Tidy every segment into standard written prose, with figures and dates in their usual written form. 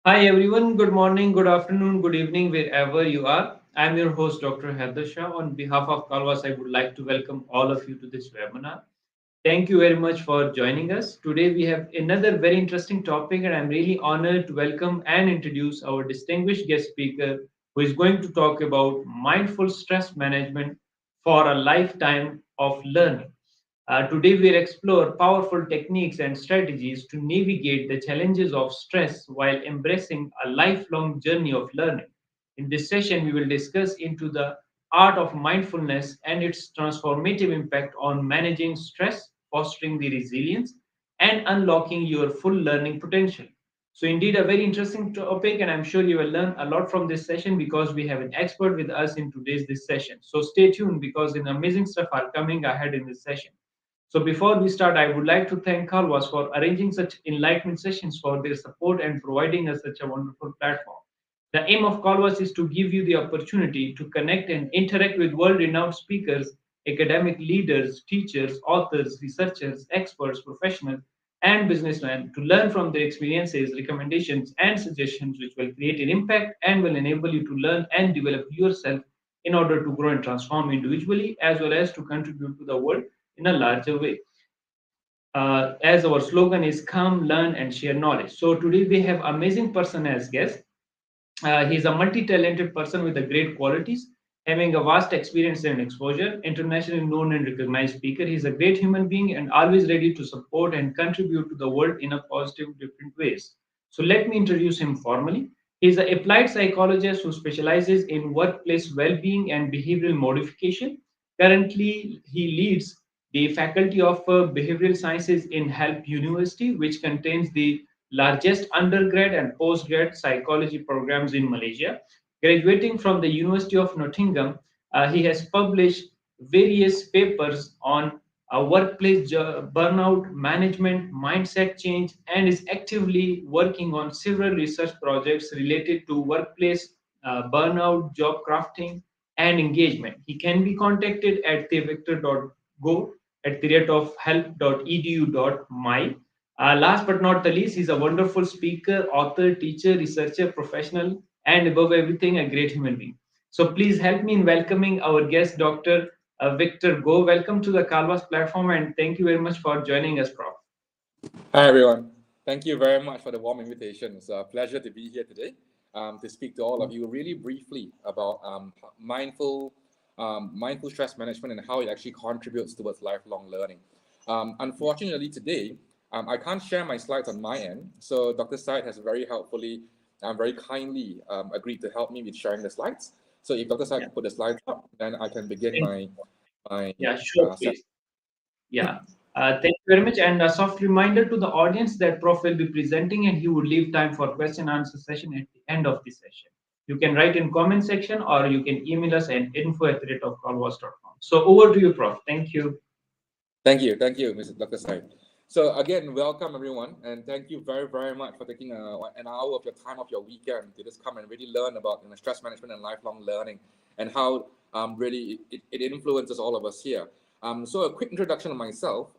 Hi everyone, good morning, good afternoon, good evening, wherever you are. I'm your host, Dr. Haider Shah. On behalf of Kalwas, I would like to welcome all of you to this webinar. Thank you very much for joining us. Today we have another very interesting topic, and I'm really honored to welcome and introduce our distinguished guest speaker who is going to talk about mindful stress management for a lifetime of learning. Today, we'll explore powerful techniques and strategies to navigate the challenges of stress while embracing a lifelong journey of learning. In this session, we will discuss into the art of mindfulness and its transformative impact on managing stress, fostering the resilience, and unlocking your full learning potential. So, indeed, a very interesting topic, and I'm sure you will learn a lot from this session because we have an expert with us in today's this session. So, stay tuned because an amazing stuff are coming ahead in this session. So before we start, I would like to thank Kalwas for arranging such enlightenment sessions for their support and providing us such a wonderful platform. The aim of Kalwas is to give you the opportunity to connect and interact with world-renowned speakers, academic leaders, teachers, authors, researchers, experts, professionals, and businessmen to learn from their experiences, recommendations, and suggestions which will create an impact and will enable you to learn and develop yourself in order to grow and transform individually as well as to contribute to the world in a larger way. As our slogan is come, learn, and share knowledge. So today we have amazing person as guest. He's a multi-talented person with a great qualities, having a vast experience and exposure, internationally known and recognized speaker. He's a great human being and always ready to support and contribute to the world in a positive, different ways. So let me introduce him formally. He's an applied psychologist who specializes in workplace well-being and behavioral modification. Currently, he leads the Faculty of Behavioral Sciences in Help University, which contains the largest undergrad and postgrad psychology programs in Malaysia. Graduating from the University of Nottingham, he has published various papers on workplace burnout management, mindset change, and is actively working on several research projects related to workplace burnout, job crafting, and engagement. He can be contacted at thevictor.go at the rate of help.edu.my. Last but not the least, he's a wonderful speaker, author, teacher, researcher, professional, and above everything, a great human being. So please help me in welcoming our guest, Dr. Victor Go. Welcome to the Calvas platform, and thank you very much for joining us, Prof. Hi, everyone. Thank you very much for the warm invitation. It's a pleasure to be here today to speak to all of you really briefly about mindful stress management and how it actually contributes towards lifelong learning. Unfortunately, today, I can't share my slides on my end. So Dr. Said has very helpfully and very kindly agreed to help me with sharing the slides. So if Dr. Said Yeah, can put the slides up, then I can begin thank my yeah, sure, session. please. Yeah. Thank you very much. And a soft reminder to the audience that Prof will be presenting and he would leave time for question and answer session at the end of the session. You can write in comment section or you can email us at info@colvas.com. So over to you, Prof. Thank you. Thank you, Mr. Dr. Said. So again, welcome everyone, and thank you very, very much for taking an hour of your time of your weekend to just come and really learn about stress management and lifelong learning, and how really it influences all of us here. So a quick introduction of myself.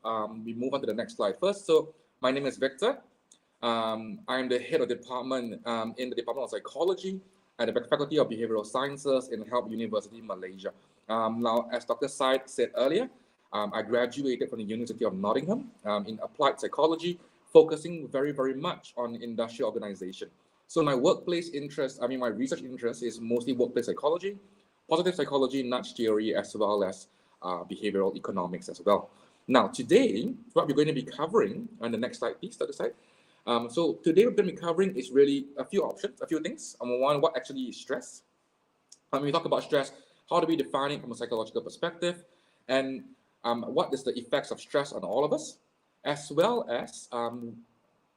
We move on to the next slide first. So my name is Victor. I'm the head of the department in the Department of Psychology at the Faculty of Behavioural Sciences in Help University, Malaysia. Now, as Dr. Said said earlier, I graduated from the University of Nottingham in applied psychology, focusing very, very much on industrial organization. So my workplace interest, my research interest is mostly workplace psychology, positive psychology, nudge theory, as well as behavioral economics as well. Now, today, what we're going to be covering, on the next slide, please, Dr. Said. So today we're going to be covering is really a few options, a few things. One, what actually is stress? When we talk about stress, how do we define it from a psychological perspective? And what is the effects of stress on all of us? As well as when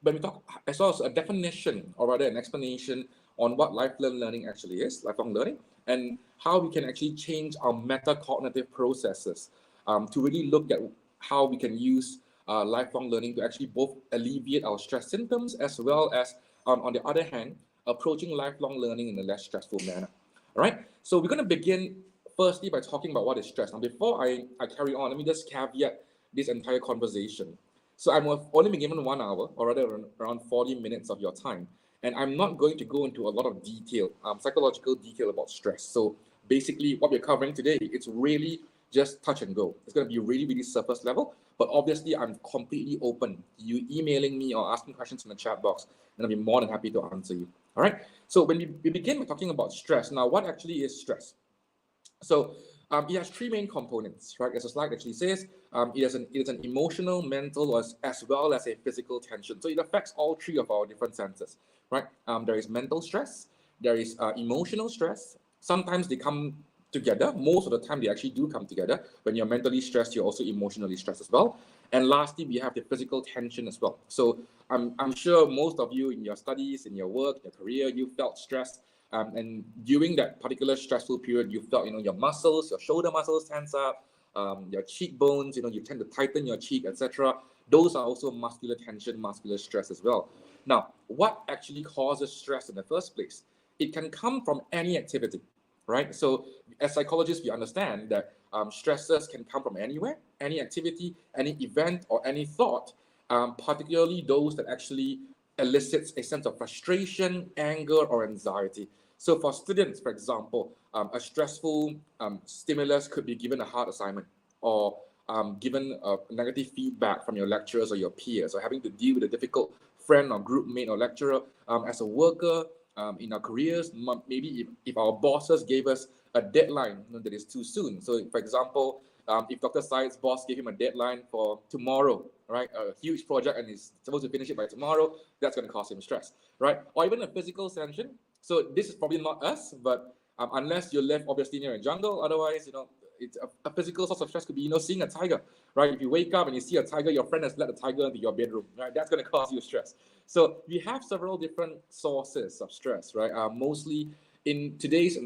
we talk, as well as a definition or rather an explanation on what lifelong learning actually is, lifelong learning, and how we can actually change our metacognitive processes to really look at how we can use lifelong learning to actually both alleviate our stress symptoms as well as, on the other hand, approaching lifelong learning in a less stressful manner. All right, so we're going to begin firstly by talking about what is stress. Now, before I carry on, let me just caveat this entire conversation. So I'm only been given 1 hour, or rather around 40 minutes of your time. And I'm not going to go into a lot of detail, psychological detail about stress. So basically what we're covering today, it's really just touch and go. It's going to be really, really surface level. But obviously, I'm completely open to you emailing me or asking questions in the chat box, and I'll be more than happy to answer you. All right. So when we begin by talking about stress, now what actually is stress? So it has three main components, right? As the slide actually says, it is an emotional, mental, as well as a physical tension. So it affects all three of our different senses, right? There is mental stress, there is emotional stress. Sometimes they come together. Most of the time, they actually do come together. When you're mentally stressed, you're also emotionally stressed as well. And lastly, we have the physical tension as well. So I'm sure most of you in your studies, in your work, your career, you felt stressed. And during that particular stressful period, you felt, your muscles, your shoulder muscles tense up, your cheekbones, you tend to tighten your cheek, etc. Those are also muscular tension, muscular stress as well. Now, what actually causes stress in the first place? It can come from any activity, right? So as psychologists, we understand that stresses can come from anywhere, any activity, any event, or any thought, particularly those that actually elicits a sense of frustration, anger, or anxiety. So for students, for example, a stressful stimulus could be given a hard assignment, or given negative feedback from your lecturers or your peers, or having to deal with a difficult friend or group mate or lecturer. As a worker, in our careers, maybe if our bosses gave us a deadline that is too soon. So for example, if Dr. Said's boss gave him a deadline for tomorrow, right, a huge project, and he's supposed to finish it by tomorrow, that's going to cause him stress, right? Or even a physical tension. So this is probably not us, but unless you live obviously near a jungle, otherwise, it's a physical source of stress could be, seeing a tiger, right? If you wake up and you see a tiger, your friend has let a tiger into your bedroom, right? That's going to cause you stress. So we have several different sources of stress, right? Mostly in today's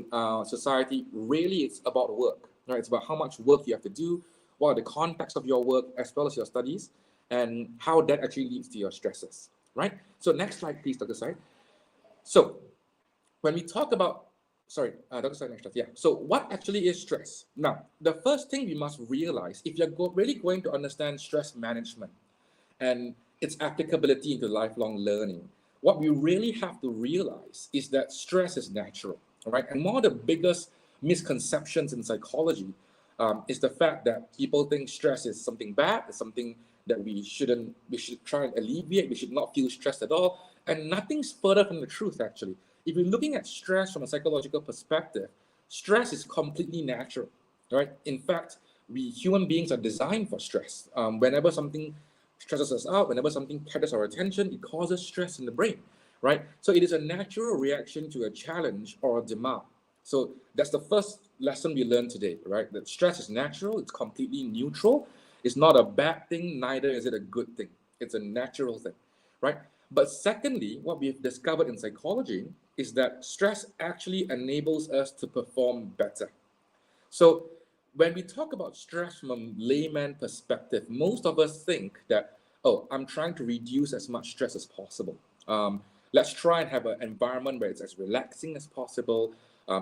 society, really it's about work, right? It's about how much work you have to do, what are the context of your work, as well as your studies, and how that actually leads to your stresses, right? So next slide, please, Dr. Said. So when we talk about, sorry, Dr. Said, next slide, yeah. So what actually is stress? Now, the first thing we must realize, if you're really going to understand stress management and its applicability into lifelong learning, what we really have to realize is that stress is natural, all right? And one of the biggest misconceptions in psychology is the fact that people think stress is something bad, it's something that we should try and alleviate, we should not feel stressed at all. And nothing's further from the truth, actually. If you're looking at stress from a psychological perspective, stress is completely natural, right? In fact, we human beings are designed for stress. Whenever something stresses us out, whenever something catches our attention, it causes stress in the brain, right? So it is a natural reaction to a challenge or a demand. So that's the first lesson we learned today, right? That stress is natural, it's completely neutral. It's not a bad thing, neither is it a good thing. It's a natural thing, right? But secondly, what we've discovered in psychology is that stress actually enables us to perform better. So when we talk about stress from a layman perspective, most of us think that, oh, I'm trying to reduce as much stress as possible. Let's try and have an environment where it's as relaxing as possible,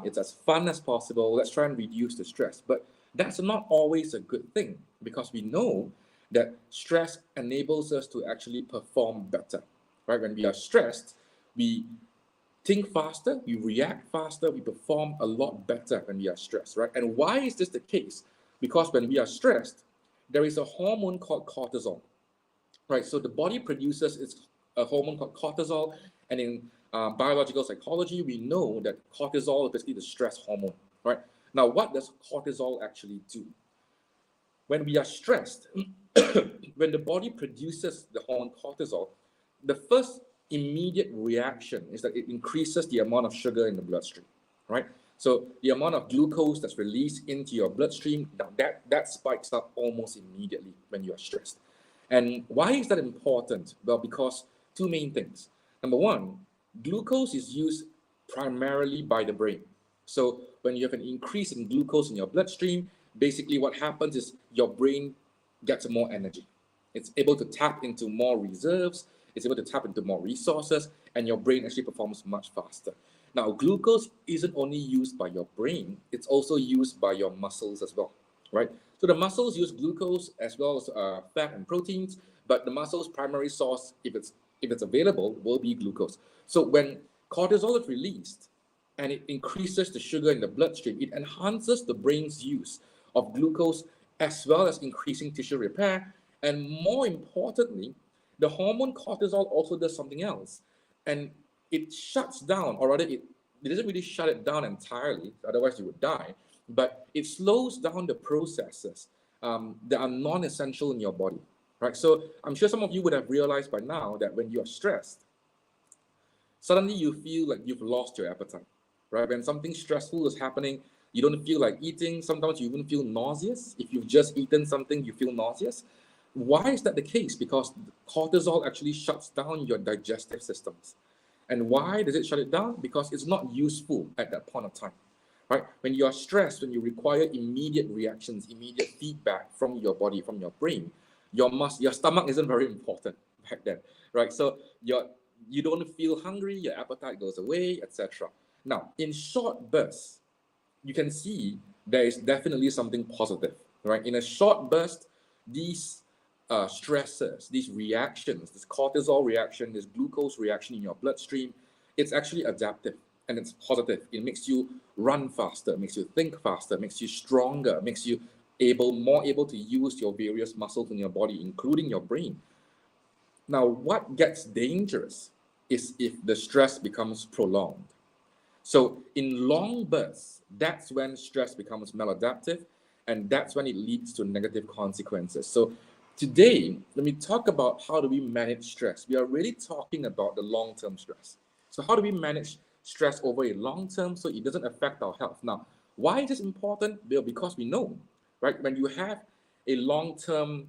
it's as fun as possible. Let's try and reduce the stress. But that's not always a good thing, because we know that stress enables us to actually perform better, right? When we are stressed, we think faster, we react faster, we perform a lot better when we are stressed, right? And why is this the case? Because when we are stressed, there is a hormone called cortisol, right? So the body produces a hormone called cortisol, and in biological psychology, we know that cortisol is basically the stress hormone, right? Now, what does cortisol actually do? When we are stressed, when the body produces the hormone cortisol, the first immediate reaction is that it increases the amount of sugar in the bloodstream, right? So the amount of glucose that's released into your bloodstream, that spikes up almost immediately when you are stressed. And why is that important? Well, because two main things. Number one, glucose is used primarily by the brain. So when you have an increase in glucose in your bloodstream, basically what happens is your brain gets more energy. It's able to tap into more reserves, it's able to tap into more resources, and your brain actually performs much faster. Now, glucose isn't only used by your brain, it's also used by your muscles as well, right? So the muscles use glucose as well as fat and proteins, but the muscle's primary source, if it's if it's available, will be glucose. So when cortisol is released and it increases the sugar in the bloodstream, it enhances the brain's use of glucose as well as increasing tissue repair. And more importantly, the hormone cortisol also does something else. And it shuts down, or rather, it doesn't really shut it down entirely, otherwise, you would die, but it slows down the processes that are non essential in your body. Right? So I'm sure some of you would have realized by now that when you're stressed, suddenly you feel like you've lost your appetite, right? When something stressful is happening, you don't feel like eating. Sometimes you even feel nauseous. If you've just eaten something, you feel nauseous. Why is that the case? Because cortisol actually shuts down your digestive systems. And why does it shut it down? Because it's not useful at that point of time, right? When you are stressed, when you require immediate reactions, immediate feedback from your body, from your brain, your stomach isn't very important back then, right? So you don't feel hungry, your appetite goes away, etc. Now, in short bursts, you can see there is definitely something positive, right? In a short burst, these stressors, these reactions, this cortisol reaction, this glucose reaction in your bloodstream, it's actually adaptive and it's positive. It makes you run faster, makes you think faster, makes you stronger, makes you more able to use your various muscles in your body, including your brain. Now, what gets dangerous is if the stress becomes prolonged. So, in long bursts, that's when stress becomes maladaptive and that's when it leads to negative consequences. So, today, let me talk about how do we manage stress. We are really talking about the long term stress. So, how do we manage stress over a long term so it doesn't affect our health? Now, why is this important? Well, because we know, right, when you have a long term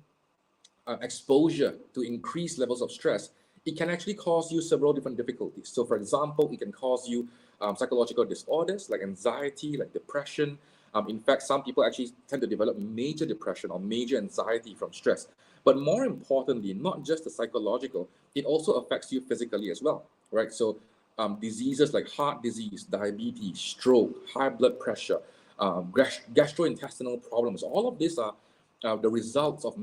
exposure to increased levels of stress, it can actually cause you several different difficulties. So, for example, it can cause you psychological disorders like anxiety, like depression. In fact, some people actually tend to develop major depression or major anxiety from stress. But more importantly, not just the psychological, it also affects you physically as well, right? So, diseases like heart disease, diabetes, stroke, high blood pressure, gastrointestinal problems, all of these are the results of the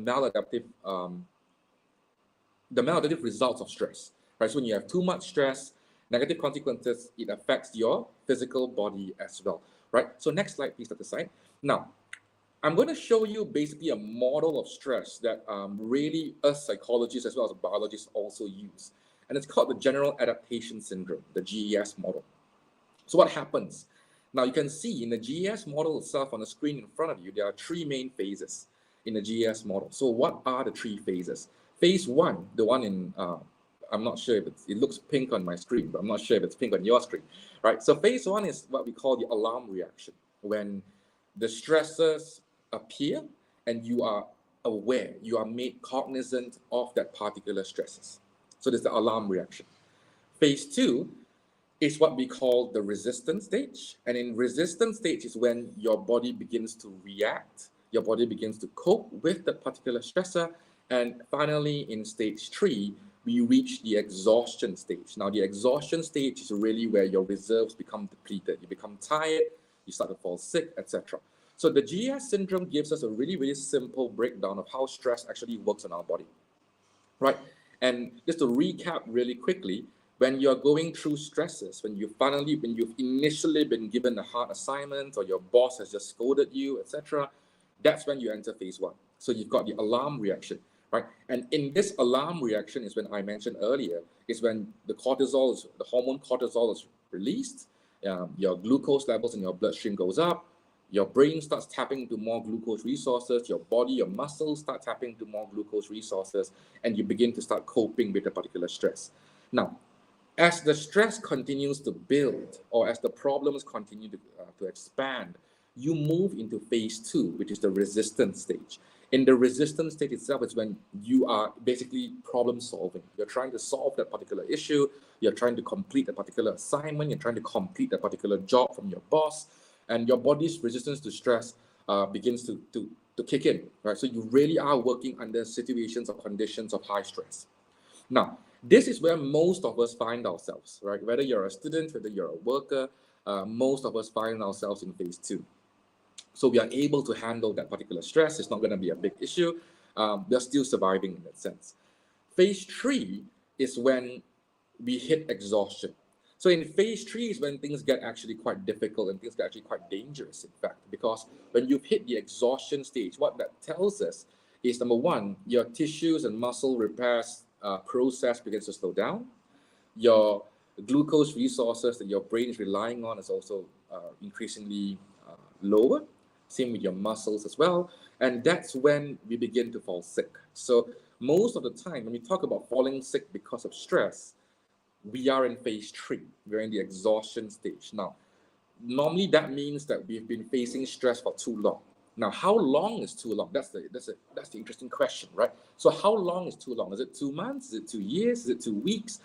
maladaptive results of stress, right? So when you have too much stress, negative consequences, it affects your physical body as well, right? So next slide, please, Dr. Sai. Now, I'm going to show you basically a model of stress that really us psychologists as well as biologists also use. And it's called the General Adaptation Syndrome, the GES model. So what happens? Now you can see in the GES model itself on the screen in front of you, there are three main phases in the GES model. So what are the three phases? Phase one, the one in, I'm not sure if it looks pink on my screen, but I'm not sure if it's pink on your screen, right? So phase one is what we call the alarm reaction, when the stressors appear and you are aware, you are made cognizant of that particular stresses. So there's the alarm reaction. Phase two is what we call the resistance stage. And in resistance stage is when your body begins to react, your body begins to cope with that particular stressor. And finally, in stage three, we reach the exhaustion stage. Now, the exhaustion stage is really where your reserves become depleted. You become tired, you start to fall sick, etc. So the GES syndrome gives us a really, really simple breakdown of how stress actually works in our body, right? And just to recap really quickly, when you're going through stresses, when you've initially been given a hard assignment or your boss has just scolded you, etc., that's when you enter phase one. So you've got the alarm reaction, right? And in this alarm reaction is when I mentioned earlier, is when the hormone cortisol is released, your glucose levels in your bloodstream goes up, your brain starts tapping into more glucose resources, your body, your muscles start tapping into more glucose resources, and you begin to start coping with a particular stress. Now, as the stress continues to build or as the problems continue to expand, you move into phase two, which is the resistance stage. In the resistance stage itself is when you are basically problem solving. You're trying to solve that particular issue, you're trying to complete a particular assignment, you're trying to complete a particular job from your boss, and your body's resistance to stress begins to kick in, right? So you really are working under situations or conditions of high stress. Now, this is where most of us find ourselves, right? Whether you're a student, whether you're a worker, most of us find ourselves in phase two. So we are able to handle that particular stress. It's not going to be a big issue. We're still surviving in that sense. Phase three is when we hit exhaustion. So in phase 3 is when things get actually quite difficult and things get actually quite dangerous, in fact, because when you've hit the exhaustion stage, what that tells us is, number one, your tissues and muscle repairs process begins to slow down. Your glucose resources that your brain is relying on is also increasingly lower. Same with your muscles as well. And that's when we begin to fall sick. So most of the time, when we talk about falling sick because of stress, we are in phase 3. We're in the exhaustion stage. Now, normally that means that we've been facing stress for too long. Now, how long is too long? That's the interesting question, right? So how long is too long? Is it 2 months? Is it 2 years? Is it 2 weeks?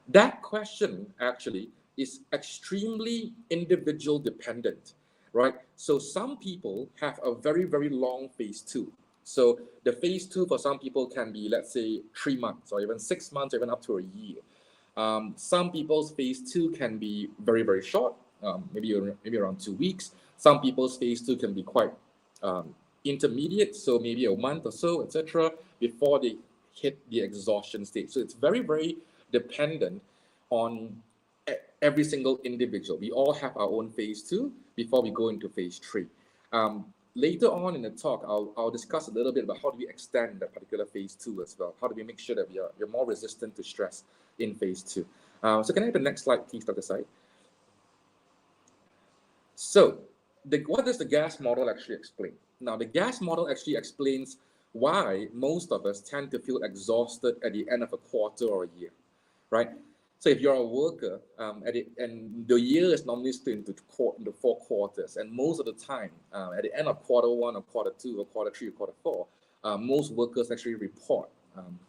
That question actually is extremely individual dependent, right? So some people have a very, very long phase 2. So the phase 2 for some people can be, let's say, 3 months or even 6 months or even up to a year. Some people's phase 2 can be very, very short, maybe around 2 weeks. Some people's phase 2 can be quite intermediate, so maybe a month or so, etc., before they hit the exhaustion stage. So it's very, very dependent on every single individual. We all have our own phase 2 before we go into phase 3. Later on in the talk, I'll discuss a little bit about how do we extend that particular phase 2 as well. How do we make sure that we're more resistant to stress in phase 2? So can I have the next slide, please, Dr. Said? So what does the gas model actually explain? Now, the gas model actually explains why most of us tend to feel exhausted at the end of a quarter or a year, right? So if you're a worker, and the year is normally split into 4 quarters, and most of the time, at the end of quarter 1 or quarter 2 or quarter 3 or quarter 4, most workers actually report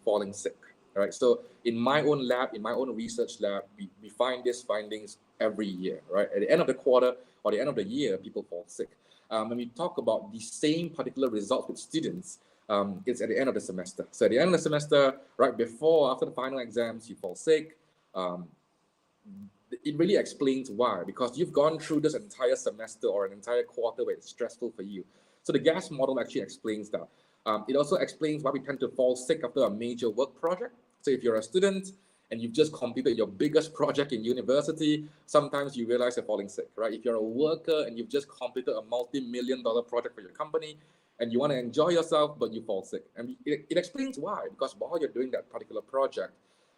falling sick, right? So in my own lab, in my own research lab, we find these findings every year, right? At the end of the quarter or the end of the year, people fall sick. When we talk about the same particular results with students, it's at the end of the semester. So at the end of the semester, right before, after the final exams, you fall sick. It really explains why, because you've gone through this entire semester or an entire quarter where it's stressful for you. So the gas model actually explains that. It also explains why we tend to fall sick after a major work project. So if you're a student and you've just completed your biggest project in university, sometimes you realize you're falling sick, right? If you're a worker and you've just completed a multi-million-dollar project for your company and you want to enjoy yourself, but you fall sick. And it explains why, because while you're doing that particular project,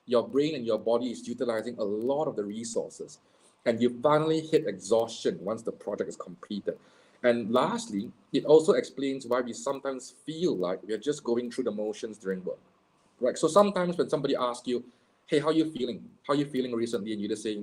your brain and your body is utilizing a lot of the resources, and you finally hit exhaustion once the project is completed. And lastly, it also explains why we sometimes feel like we're just going through the motions during work, right? So sometimes when somebody asks you, hey, how are you feeling? How are you feeling recently? And you just say,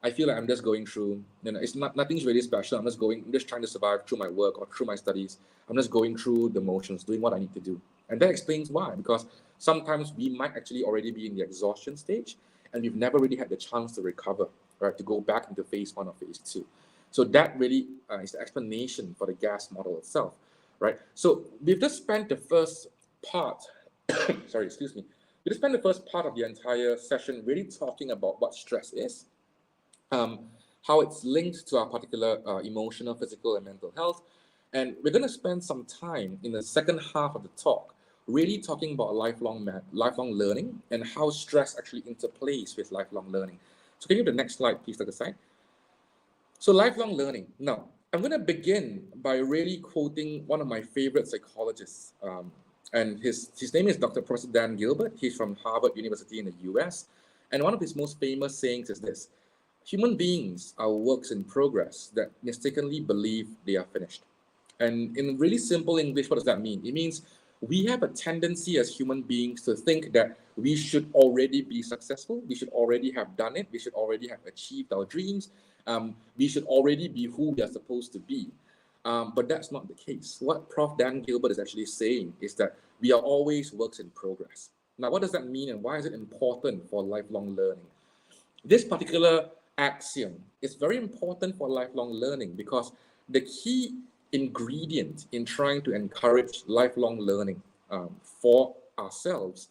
I feel like I'm just going through, it's nothing's really special. I'm just trying to survive through my work or through my studies. I'm just going through the motions, doing what I need to do. And that explains why, because sometimes we might actually already be in the exhaustion stage and we've never really had the chance to recover, right, to go back into phase 1 or phase 2. So that really is the explanation for the gas model itself, right? So we've just spent the first part, sorry, excuse me. We just spent the first part of the entire session really talking about what stress is, how it's linked to our particular emotional, physical, and mental health. And we're going to spend some time in the second half of the talk really talking about lifelong learning and how stress actually interplays with lifelong learning. So can you have the next slide, please, Dr. Said? So lifelong learning. Now, I'm going to begin by really quoting one of my favorite psychologists. And his name is Dr. Professor Dan Gilbert. He's from Harvard University in the US. And one of his most famous sayings is this: human beings are works in progress that mistakenly believe they are finished. And in really simple English, what does that mean? It means we have a tendency as human beings to think that we should already be successful. We should already have done it. We should already have achieved our dreams. We should already be who we are supposed to be. But that's not the case. What Prof. Dan Gilbert is actually saying is that we are always works in progress. Now, what does that mean and why is it important for lifelong learning? This particular axiom is very important for lifelong learning because the key ingredient in trying to encourage lifelong learning for ourselves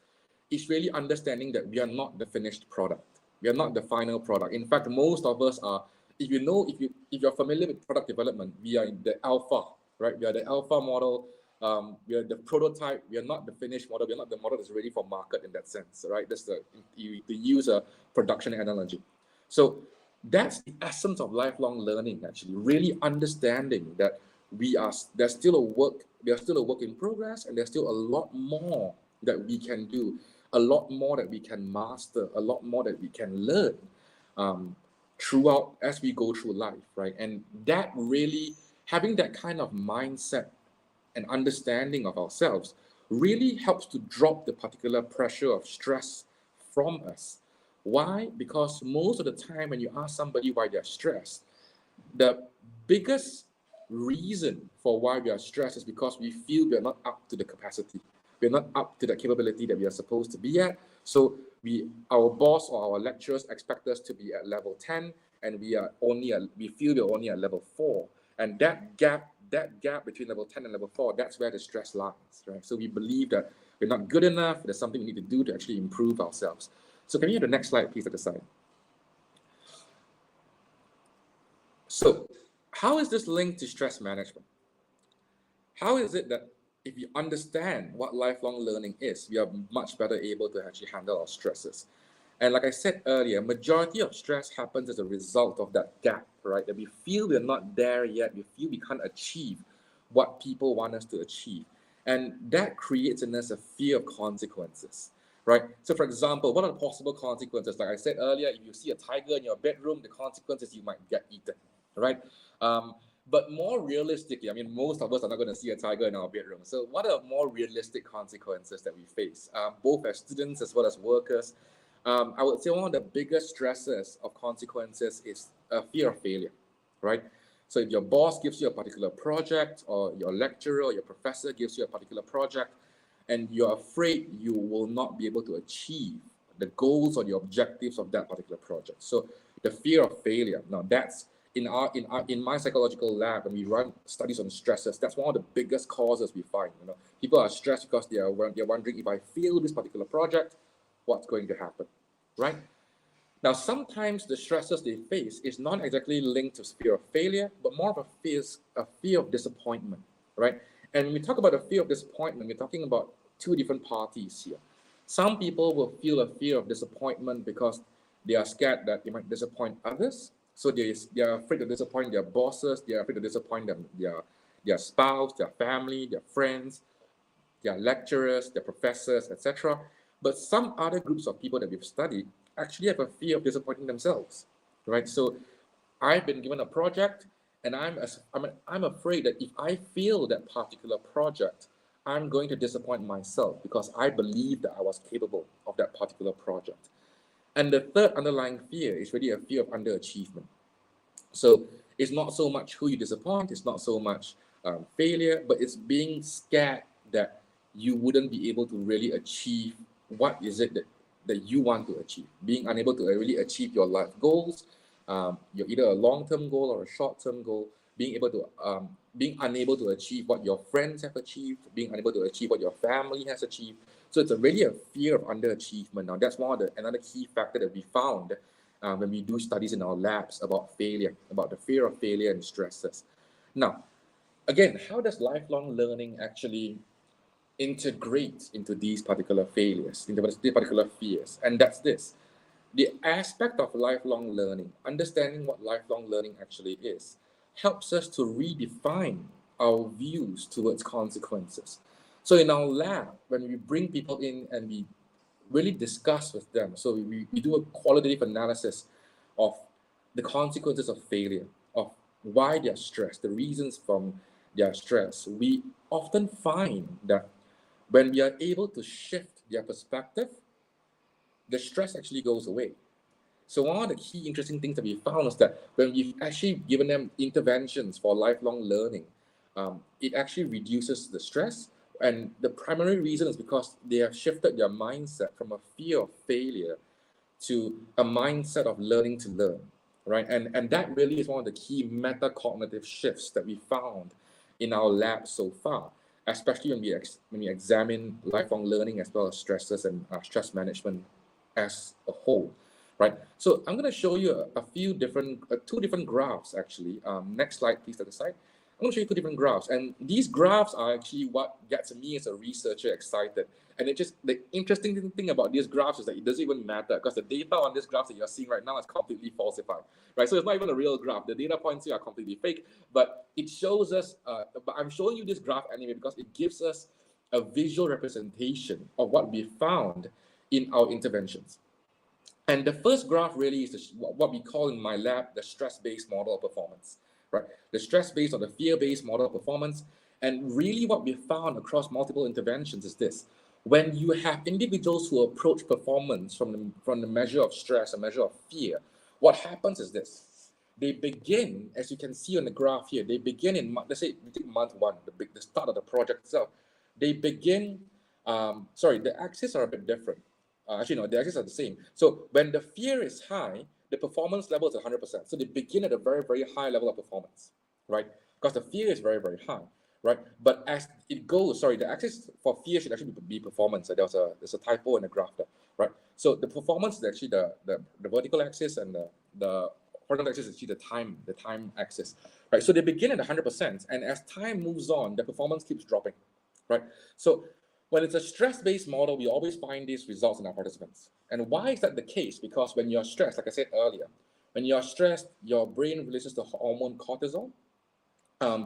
is really understanding that we are not the finished product. We are not the final product. In fact, most of us are, if you're familiar with product development, we are in the alpha, right? We are the alpha model. We are the prototype. We are not the finished model. We are not the model that's ready for market in that sense, right? That's to use a production analogy. So that's the essence of lifelong learning. Actually, really understanding that there's still a work in progress, and there's still a lot more that we can do, a lot more that we can master, a lot more that we can learn um, throughout as we go through life, right? And that really having that kind of mindset and understanding of ourselves really helps to drop the particular pressure of stress from us. Why? Because most of the time when you ask somebody why they're stressed, the biggest reason for why we are stressed is because we feel we are not up to the capacity. We're not up to the capability that we are supposed to be at. So our boss or our lecturers expect us to be at level 10, and we feel we're only at level 4. And that gap between level 10 and level 4, that's where the stress lies, right? So we believe that we're not good enough. There's something we need to do to actually improve ourselves. So can you have the next slide, please, at the side? So, how is this linked to stress management? How is it that if you understand what lifelong learning is, we are much better able to actually handle our stresses? And like I said earlier, majority of stress happens as a result of that gap, right? That we feel we're not there yet, we feel we can't achieve what people want us to achieve. And that creates in us a fear of consequences, right? So, for example, what are the possible consequences? Like I said earlier, if you see a tiger in your bedroom, the consequence is you might get eaten, right? Um, but more realistically, I mean, most of us are not going to see a tiger in our bedroom. So, what are more realistic consequences that we face, both as students as well as workers? I would say one of the biggest stresses of consequences is a fear of failure, right? So if your boss gives you a particular project, or your lecturer or your professor gives you a particular project, and you're afraid you will not be able to achieve the goals or the objectives of that particular project. So the fear of failure. Now that's in my psychological lab, when we run studies on stresses, that's one of the biggest causes we find. People are stressed because they're wondering, if I fail this particular project, what's going to happen, right? Now, sometimes the stresses they face is not exactly linked to fear of failure, but more of a fear of disappointment, right? And when we talk about a fear of disappointment, we're talking about two different parties here. Some people will feel a fear of disappointment because they are scared that they might disappoint others. So they are afraid to disappoint their bosses, they are afraid to disappoint their spouse, their family, their friends, their lecturers, their professors, etc. But some other groups of people that we've studied actually have a fear of disappointing themselves, right? So I've been given a project, and I'm afraid that if I fail that particular project, I'm going to disappoint myself because I believe that I was capable of that particular project. And the third underlying fear is really a fear of underachievement. So it's not so much who you disappoint, it's not so much failure, but it's being scared that you wouldn't be able to really achieve what is it that you want to achieve. Being unable to really achieve your life goals, you're either a long-term goal or a short-term goal. Being unable to achieve what your friends have achieved, being unable to achieve what your family has achieved. So it's really a fear of underachievement. Now that's another key factor that we found when we do studies in our labs about failure, about the fear of failure and stresses. Now, again, how does lifelong learning actually integrate into these particular failures, into these particular fears? And that's this. The aspect of lifelong learning, understanding what lifelong learning actually is, helps us to redefine our views towards consequences. So in our lab, when we bring people in and we really discuss with them, so we do a qualitative analysis of the consequences of failure, of why they're stressed, the reasons from their stress. We often find that when we are able to shift their perspective, the stress actually goes away. So one of the key interesting things that we found is that when we've actually given them interventions for lifelong learning, it actually reduces the stress. And the primary reason is because they have shifted their mindset from a fear of failure to a mindset of learning to learn, right? And that really is one of the key metacognitive shifts that we found in our lab so far, especially when we examine lifelong learning as well as stresses and stress management as a whole, right? So I'm going to show you a few different, two different graphs actually. Next slide, please, to the side. I'm going to show you two different graphs. And these graphs are actually what gets me as a researcher excited. And it just, the interesting thing about these graphs is that it doesn't even matter because the data on this graph that you're seeing right now is completely falsified, right? So it's not even a real graph. The data points here are completely fake, but it shows us, but I'm showing you this graph anyway because it gives us a visual representation of what we found in our interventions. And the first graph really is what we call in my lab the stress-based model of performance, right? The stress-based or the fear-based model of performance. And really what we found across multiple interventions is this. When you have individuals who approach performance from the measure of stress, a measure of fear, what happens is this. They begin, as you can see on the graph here, they begin in, let's say, we take month one, the start of the project itself. They begin, the axes are a bit different. Actually, no, the axes are the same. So when the fear is high, the performance level is 100%. So they begin at a very, very high level of performance, right? Because the fear is very, very high, right? But as it goes, the axis for fear should actually be performance. So there's a typo in the graph there, right? So the performance is actually the vertical axis, and the horizontal axis is actually the time axis, right? So they begin at 100%, and as time moves on, the performance keeps dropping, right? So when it's a stress-based model, we always find these results in our participants. And why is that the case? Because when you're stressed, like I said earlier, when you're stressed, your brain releases the hormone cortisol.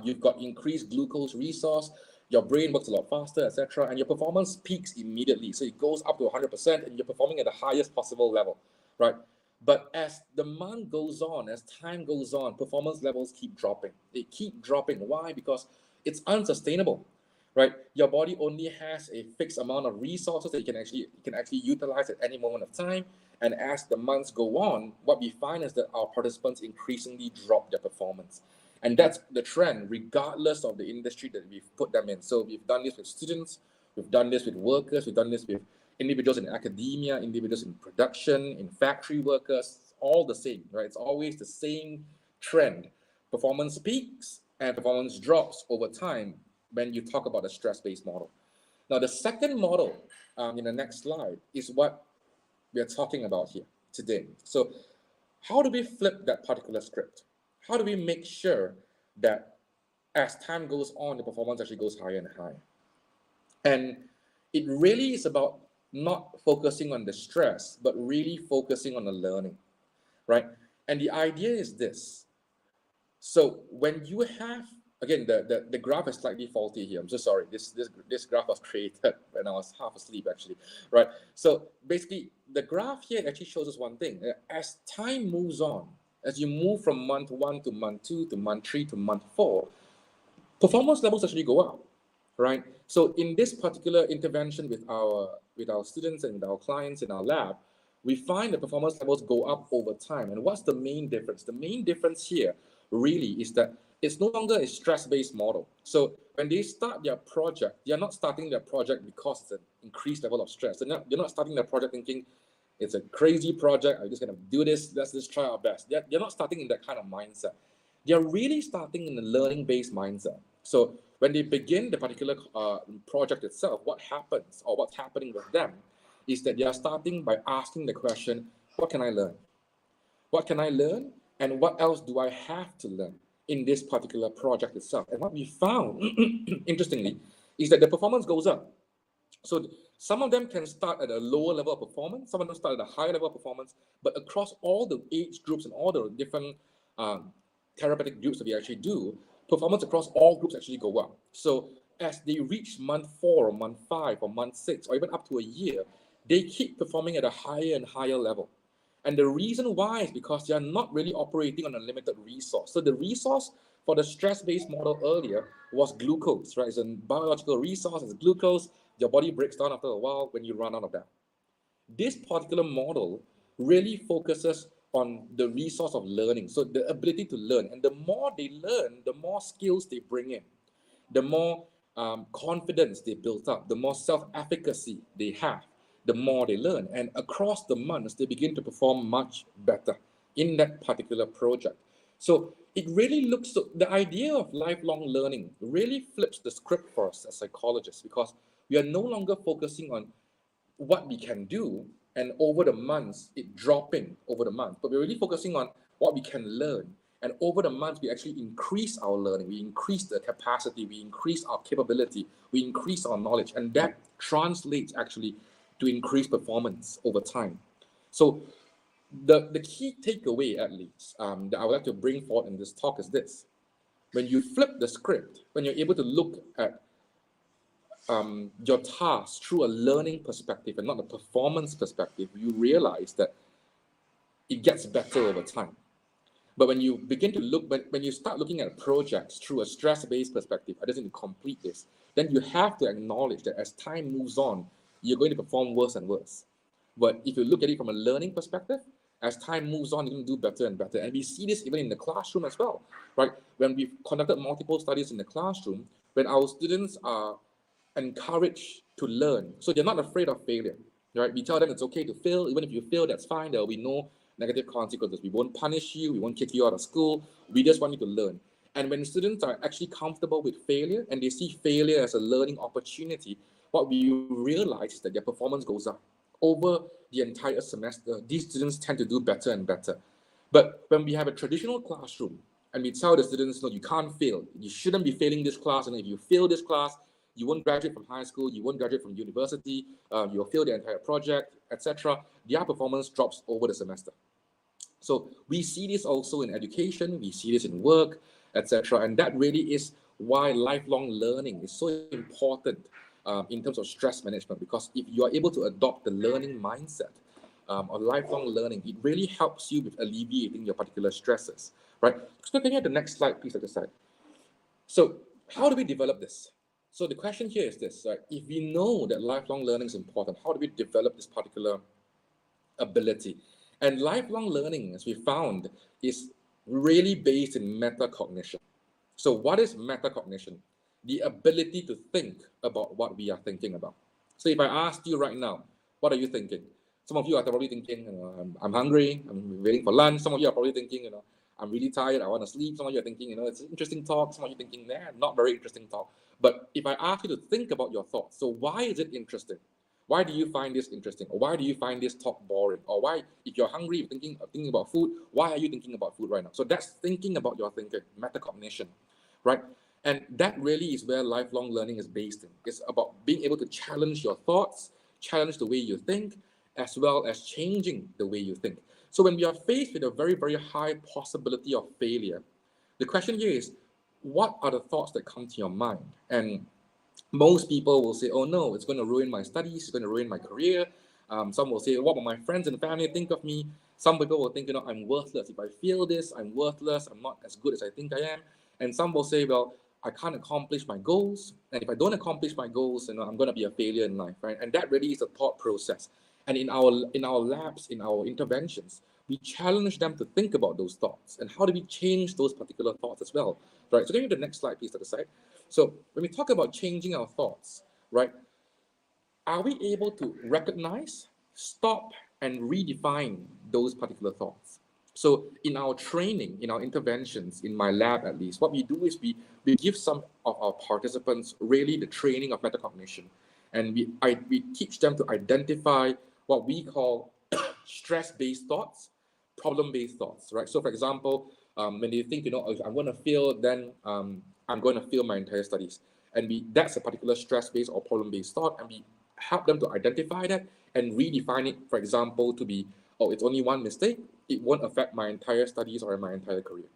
You've got increased glucose resource, your brain works a lot faster, etc., and your performance peaks immediately. So it goes up to 100%, and you're performing at the highest possible level, right? But as the month goes on, as time goes on, performance levels keep dropping. They keep dropping. Why? Because it's unsustainable, right? Your body only has a fixed amount of resources that you can actually utilize at any moment of time. And as the months go on, what we find is that our participants increasingly drop their performance. And that's the trend, regardless of the industry that we've put them in. So we've done this with students, we've done this with workers, we've done this with individuals in academia, individuals in production, in factory workers, all the same, right? It's always the same trend. Performance peaks and performance drops over time when you talk about a stress-based model. Now, the second model in the next slide is what we are talking about here today. So how do we flip that particular script? How do we make sure that as time goes on, the performance actually goes higher and higher? And it really is about not focusing on the stress, but really focusing on the learning, right? And the idea is this. So when you have, again, the graph is slightly faulty here. I'm so sorry. This graph was created when I was half asleep, actually, right? So basically, the graph here actually shows us one thing. As time moves on, as you move from month one to month two to month three to month four, performance levels actually go up, right? So in this particular intervention with our students and with our clients in our lab, we find the performance levels go up over time. And what's the main difference? The main difference here really is that it's no longer a stress-based model. So when they start their project, they're not starting their project because it's an increased level of stress. They're not starting their project thinking it's a crazy project, I'm just going to do this, let's just try our best. They're not starting in that kind of mindset. They're really starting in a learning-based mindset. So when they begin the particular project itself, what happens or what's happening with them is that they are starting by asking the question, what can I learn? What can I learn? And what else do I have to learn in this particular project itself? And what we found, interestingly, is that the performance goes up. So some of them can start at a lower level of performance, some of them start at a higher level of performance, but across all the age groups and all the different therapeutic groups that we actually do, performance across all groups actually go up. So as they reach month 4 or month 5 or month 6 or even up to a year, they keep performing at a higher and higher level. And the reason why is because they are not really operating on a limited resource. So the resource for the stress-based model earlier was glucose, right? It's a biological resource, it's glucose. Your body breaks down after a while when you run out of that. This particular model really focuses on the resource of learning, so the ability to learn. And the more they learn, the more skills they bring in, the more confidence they build up, the more self-efficacy they have, the more they learn. And across the months, they begin to perform much better in that particular project. So it really looks, so the idea of lifelong learning really flips the script for us as psychologists, because we are no longer focusing on what we can do and over the months, it dropping over the month, but we're really focusing on what we can learn And over the months, we actually increase our learning, we increase the capacity, we increase our capability, we increase our knowledge, and that translates actually to increased performance over time. So the key takeaway, at least, that I would like to bring forward in this talk is this. When you flip the script, when you're able to look at your task through a learning perspective and not a performance perspective, you realize that it gets better over time. But when you begin to look, when you start looking at projects through a stress-based perspective, I just need to complete this, then you have to acknowledge that as time moves on, you're going to perform worse and worse. But if you look at it from a learning perspective, as time moves on, you're going to do better and better. And we see this even in the classroom as well, right? When we've conducted multiple studies in the classroom, when our students are encouraged to learn, so they're not afraid of failure, right? We tell them it's okay to fail. Even if you fail, that's fine. There will be no negative consequences. We won't punish you. We won't kick you out of school. We just want you to learn. And when students are actually comfortable with failure and they see failure as a learning opportunity, what we realize is that their performance goes up. Over the entire semester, these students tend to do better and better. But when we have a traditional classroom and we tell the students, no, you can't fail. You shouldn't be failing this class. And if you fail this class, you won't graduate from high school, you won't graduate from university, you'll fail the entire project, etc. Their performance drops over the semester. So we see this also in education, we see this in work, etc. And that really is why lifelong learning is so important in terms of stress management, because if you are able to adopt the learning mindset or lifelong learning, it really helps you with alleviating your particular stresses, right? So can you have the next slide, please, at the side? So how do we develop this? So the question here is this, right? If we know that lifelong learning is important, how do we develop this particular ability? And lifelong learning, as we found, is really based in metacognition. So what is metacognition? The ability to think about what we are thinking about. So if I asked you right now, what are you thinking? Some of you are probably thinking, I'm hungry, I'm waiting for lunch. Some of you are probably thinking, I'm really tired, I want to sleep. Some of you are thinking, it's an interesting talk. Some of you are thinking, nah, not very interesting talk. But if I ask you to think about your thoughts, so why is it interesting? Why do you find this interesting? Or why do you find this talk boring? Or why, if you're hungry, you're thinking about food, why are you thinking about food right now? So that's thinking about your thinking, metacognition, right? And that really is where lifelong learning is based in. It's about being able to challenge your thoughts, challenge the way you think, as well as changing the way you think. So when we are faced with a very, very high possibility of failure, the question here is, what are the thoughts that come to your mind? And most people will say, oh no, it's going to ruin my studies, it's going to ruin my career. Some will say, what will my friends and family think of me? Some people will think, I'm worthless. If I fail this, I'm worthless. I'm not as good as I think I am. And some will say, well, I can't accomplish my goals. And if I don't accomplish my goals, I'm going to be a failure in life, right? And that really is a thought process. And in our labs, in our interventions, we challenge them to think about those thoughts. And how do we change those particular thoughts as well, right? So can you the next slide, please, to the side? So when we talk about changing our thoughts, right, are we able to recognize, stop, and redefine those particular thoughts? So in our training, in our interventions, in my lab at least, what we do is we give some of our participants really the training of metacognition. And we teach them to identify what we call stress-based thoughts, problem-based thoughts, right? So for example, when they think, if I'm going to fail, then I'm going to fail my entire studies. And that's a particular stress-based or problem-based thought, and we help them to identify that and redefine it, for example, to be, oh, it's only one mistake, it won't affect my entire studies or my entire career,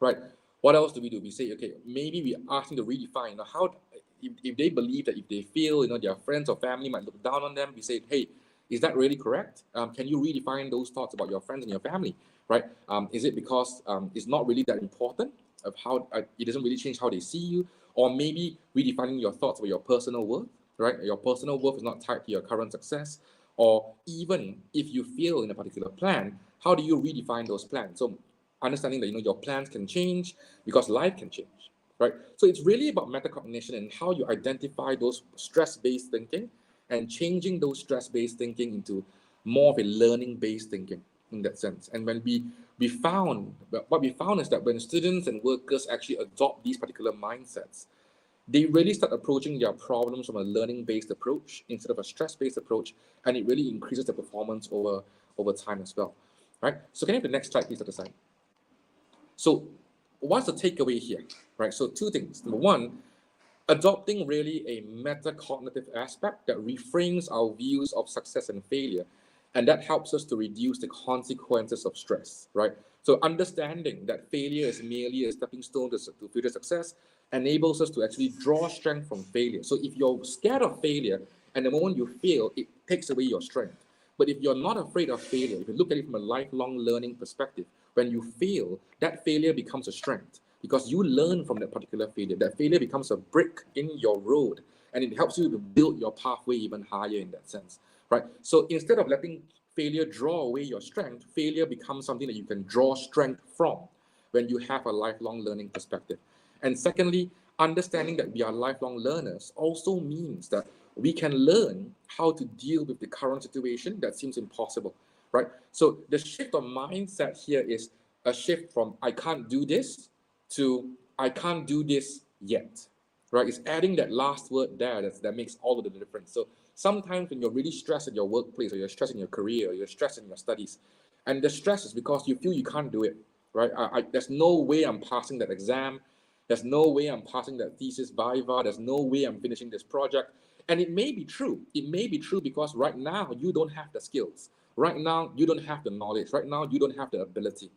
right? What else do? We say, okay, maybe we ask them to redefine, how, if they believe that if they fail, their friends or family might look down on them, we say, hey, is that really correct? Can you redefine those thoughts about your friends and your family, right? Is it because it's not really that important of how it doesn't really change how they see you? Or maybe redefining your thoughts about your personal worth, right? Your personal worth is not tied to your current success. Or even if you fail in a particular plan, how do you redefine those plans? So understanding that your plans can change because life can change, right? So it's really about metacognition and how you identify those stress-based thinking and changing those stress-based thinking into more of a learning-based thinking in that sense. And when we found, what we found is that when students and workers actually adopt these particular mindsets, they really start approaching their problems from a learning-based approach instead of a stress-based approach, and it really increases the performance over time as well, right? So can you have the next slide, please, at the side? So what's the takeaway here, right? So two things. Number one, adopting really a metacognitive aspect that reframes our views of success and failure, and that helps us to reduce the consequences of stress, right? So understanding that failure is merely a stepping stone to future success enables us to actually draw strength from failure. So if you're scared of failure and the moment you fail, it takes away your strength. But if you're not afraid of failure, if you look at it from a lifelong learning perspective, when you fail, that failure becomes a strength because you learn from that particular failure. That failure becomes a brick in your road, and it helps you to build your pathway even higher in that sense, right? So instead of letting failure draw away your strength, failure becomes something that you can draw strength from when you have a lifelong learning perspective. And secondly, understanding that we are lifelong learners also means that we can learn how to deal with the current situation that seems impossible, right? So the shift of mindset here is a shift from I can't do this to I can't do this yet, right? It's adding that last word there that makes all of the difference. So sometimes when you're really stressed at your workplace, or you're stressed in your career, or you're stressed in your studies, and the stress is because you feel you can't do it, right? There's no way I'm passing that exam. There's no way I'm passing that thesis viva. There's no way I'm finishing this project. And it may be true. It may be true because right now you don't have the skills. Right now you don't have the knowledge. Right now you don't have the ability.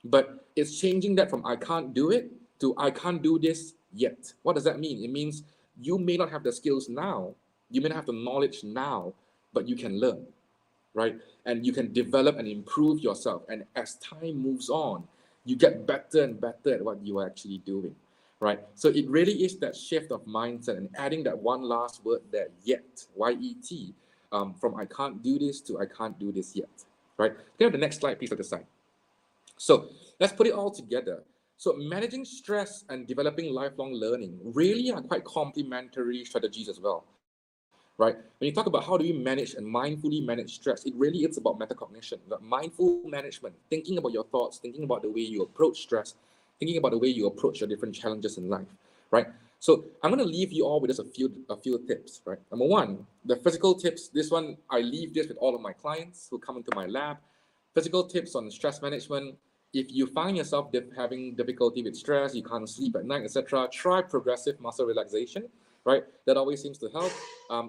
But it's changing that from I can't do it to I can't do this yet. What does that mean? It means you may not have the skills now, you may not have the knowledge now, but you can learn, right? And you can develop and improve yourself. And as time moves on, you get better and better at what you are actually doing, right? So it really is that shift of mindset and adding that one last word there, yet, Y-E-T, from I can't do this to I can't do this yet, right? Can you have the next slide, please, at the side? So let's put it all together. So managing stress and developing lifelong learning really are quite complementary strategies as well, right? When you talk about how do you manage and mindfully manage stress, it really is about metacognition, about mindful management, thinking about your thoughts, thinking about the way you approach stress, thinking about the way you approach your different challenges in life, right? So I'm going to leave you all with just a few tips, right? Number one, the physical tips. This one, I leave this with all of my clients who come into my lab. Physical tips on stress management. If you find yourself having difficulty with stress, you can't sleep at night, etc., try progressive muscle relaxation, right? That always seems to help.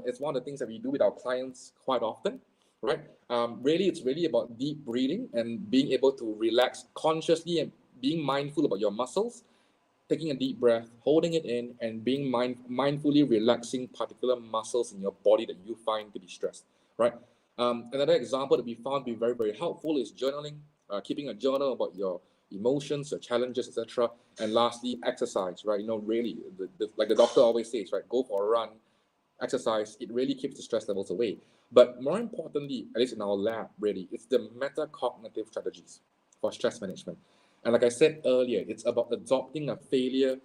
It's one of the things that we do with our clients quite often, right? Really, it's really about deep breathing and being able to relax consciously and being mindful about your muscles, taking a deep breath, holding it in, and being mindfully relaxing particular muscles in your body that you find to be stressed, right? Another example that we found to be very, very helpful is journaling, keeping a journal about your emotions, your challenges, etc. And lastly, exercise, right? Really, like the doctor always says, right? Go for a run, exercise. It really keeps the stress levels away. But more importantly, at least in our lab, really, it's the metacognitive strategies for stress management. And like I said earlier, it's about adopting a failure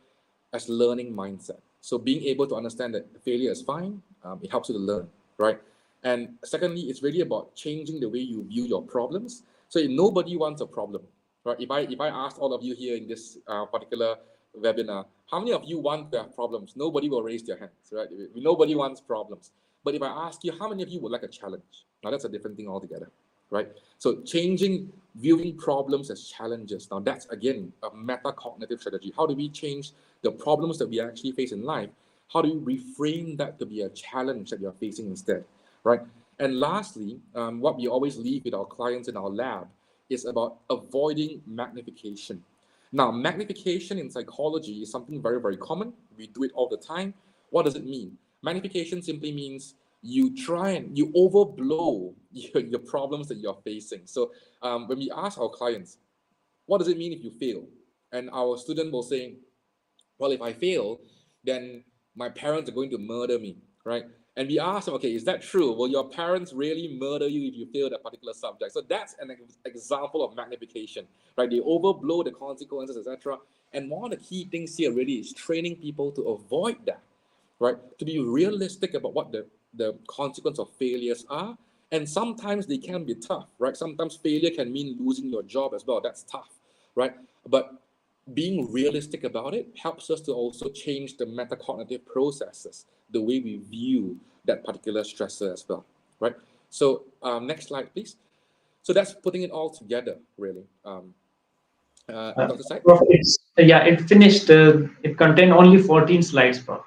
as learning mindset. So being able to understand that failure is fine, it helps you to learn, right? And secondly, it's really about changing the way you view your problems. So nobody wants a problem, right? If I ask all of you here in this particular webinar, how many of you want to have problems? Nobody will raise their hands, right? Nobody wants problems. But if I ask you, how many of you would like a challenge? Now that's a different thing altogether, right? So changing viewing problems as challenges. Now that's again a metacognitive strategy. How do we change the problems that we actually face in life? How do you reframe that to be a challenge that you're facing instead, right? And lastly, what we always leave with our clients in our lab is about avoiding magnification. Now, magnification in psychology is something very, very common. We do it all the time. What does it mean? Magnification simply means you try and you overblow your problems that you're facing. So when we ask our clients, what does it mean if you fail? And our student will say, well, if I fail, then my parents are going to murder me, right? And we ask them, okay, is that true? Will your parents really murder you if you fail that particular subject? So that's an example of magnification, right? They overblow the consequences, etc. And one of the key things here really is training people to avoid that, right? To be realistic about what the consequence of failures are. And sometimes they can be tough, right? Sometimes failure can mean losing your job as well. That's tough, right? But being realistic about it helps us to also change the metacognitive processes, the way we view that particular stressor as well, right? So next slide, please. So that's putting it all together, really. Dr. Sai? Prof, it finished. It contained only 14 slides, Prof.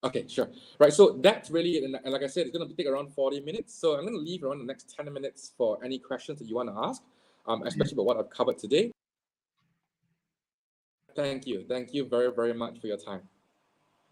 Okay, sure. Right, so that's really, and like I said, it's going to take around 40 minutes. So I'm going to leave around the next 10 minutes for any questions that you want to ask, especially about what I've covered today. Thank you. Thank you very, very much for your time.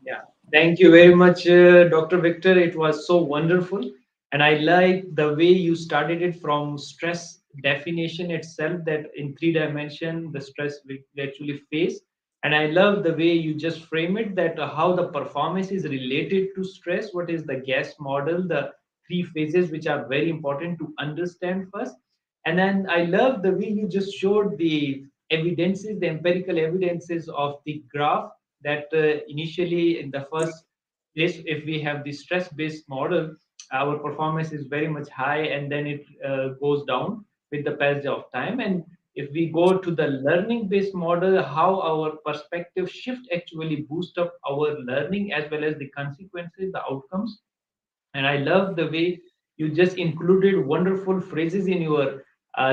Yeah, thank you very much, Dr. Victor. It was so wonderful. And I like the way you started it from stress definition itself, that in three dimension, the stress we actually face. And I love the way you just frame it, that how the performance is related to stress, what is the gas model, the three phases, which are very important to understand first. And then I love the way you just showed the evidences, the empirical evidences of the graph, that initially in the first place, if we have the stress based model, our performance is very much high, and then it goes down with the passage of time. And if we go to the learning based model, how our perspective shift actually boost up our learning as well as the consequences, the outcomes. And I love the way you just included wonderful phrases in your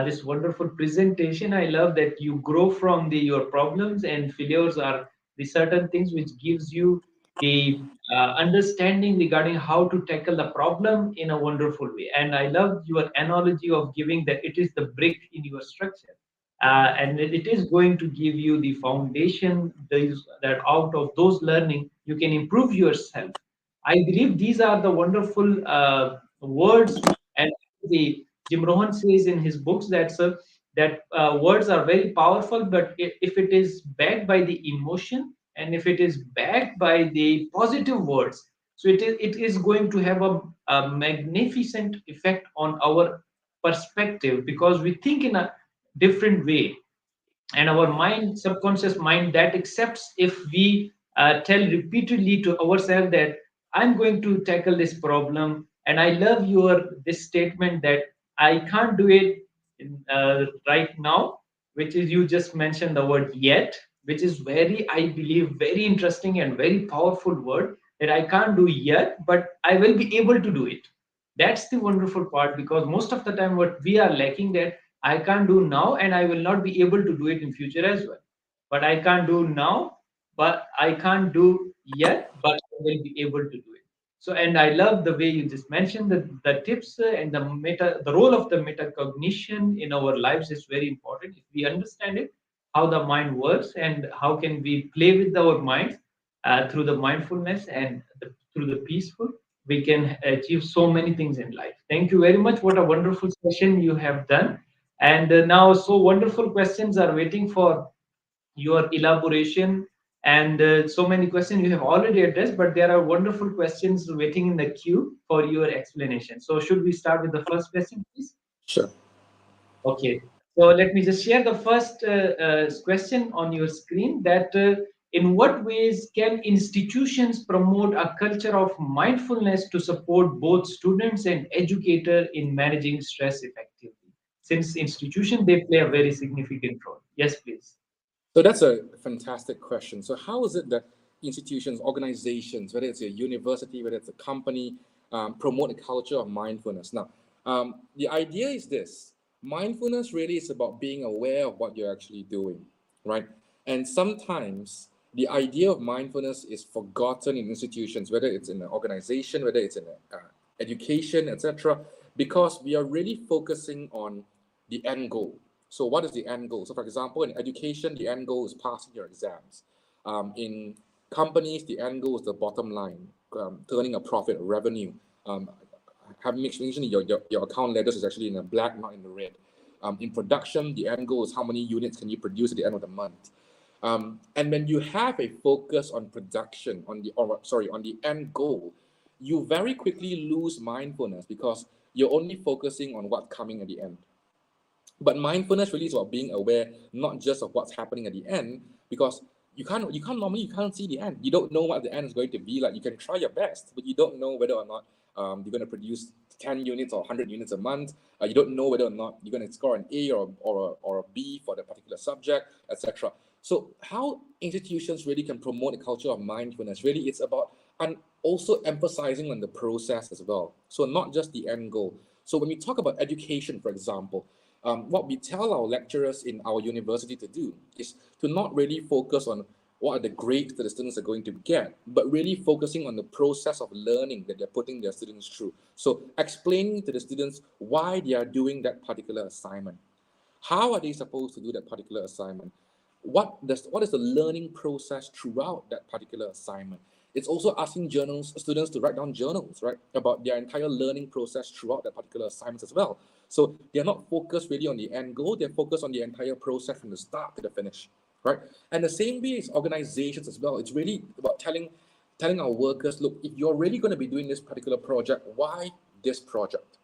this wonderful presentation. I love that you grow from the your problems, and failures are the certain things which gives you the understanding regarding how to tackle the problem in a wonderful way. And I love your analogy of giving that it is the brick in your structure, and it is going to give you the foundation, that out of those learning you can improve yourself. I believe these are the wonderful words, and the Jim Rohn says in his books that words are very powerful, but if it is backed by the emotion, and if it is backed by the positive words, so it is going to have a magnificent effect on our perspective, because we think in a different way, and our mind, subconscious mind, that accepts if we tell repeatedly to ourselves that I'm going to tackle this problem. And I love your this statement that I can't do it right now, which is you just mentioned the word yet, which is very, I believe, very interesting and very powerful word, that I can't do yet, but I will be able to do it. That's the wonderful part, because most of the time what we are lacking, that I can't do now and I will not be able to do it in future as well. But I can't do now, but I can't do yet, but I will be able to do it. So, and I love the way you just mentioned that the tips and the role of the metacognition in our lives is very important. If we understand it, how the mind works and how can we play with our minds through the mindfulness and through the peaceful, we can achieve so many things in life. Thank you very much. What a wonderful session you have done. And now, so wonderful questions are waiting for your elaboration. And so many questions you have already addressed, but there are wonderful questions waiting in the queue for your explanation. So, should we start with the first question, please? Sure. Okay, so let me just share the first question on your screen, that in what ways can institutions promote a culture of mindfulness to support both students and educator in managing stress effectively? Since institutions, they play a very significant role. Yes, please. So that's a fantastic question. So how is it that institutions, organizations, whether it's a university, whether it's a company, promote a culture of mindfulness? Now, the idea is this: mindfulness really is about being aware of what you're actually doing, right? And sometimes the idea of mindfulness is forgotten in institutions, whether it's in an organization, whether it's in education, etc., because we are really focusing on the end goal. So what is the end goal? So for example, in education, the end goal is passing your exams. In companies, the end goal is the bottom line, turning a profit, revenue. Having make sure your account letters is actually in the black, not in the red. In production, the end goal is how many units can you produce at the end of the month. And when you have a focus on production, on the end goal, you very quickly lose mindfulness because you're only focusing on what's coming at the end. But mindfulness really is about being aware not just of what's happening at the end, because you can't see the end. You don't know what the end is going to be like. You can try your best, but you don't know whether or not you're going to produce 10 units or 100 units a month. You don't know whether or not you're going to score an A or a B for the particular subject, etc. So how institutions really can promote a culture of mindfulness, really it's about, and also emphasizing on the process as well. So not just the end goal. So when we talk about education, for example, what we tell our lecturers in our university to do is to not really focus on what are the grades that the students are going to get, but really focusing on the process of learning that they're putting their students through. So explaining to the students why they are doing that particular assignment. How are they supposed to do that particular assignment? What is the learning process throughout that particular assignment? It's also asking students to write down journals, right, about their entire learning process throughout that particular assignment as well. So they're not focused really on the end goal, they're focused on the entire process from the start to the finish, right? And the same way is organizations as well. It's really about telling our workers, look, if you're really going to be doing this particular project, why this project?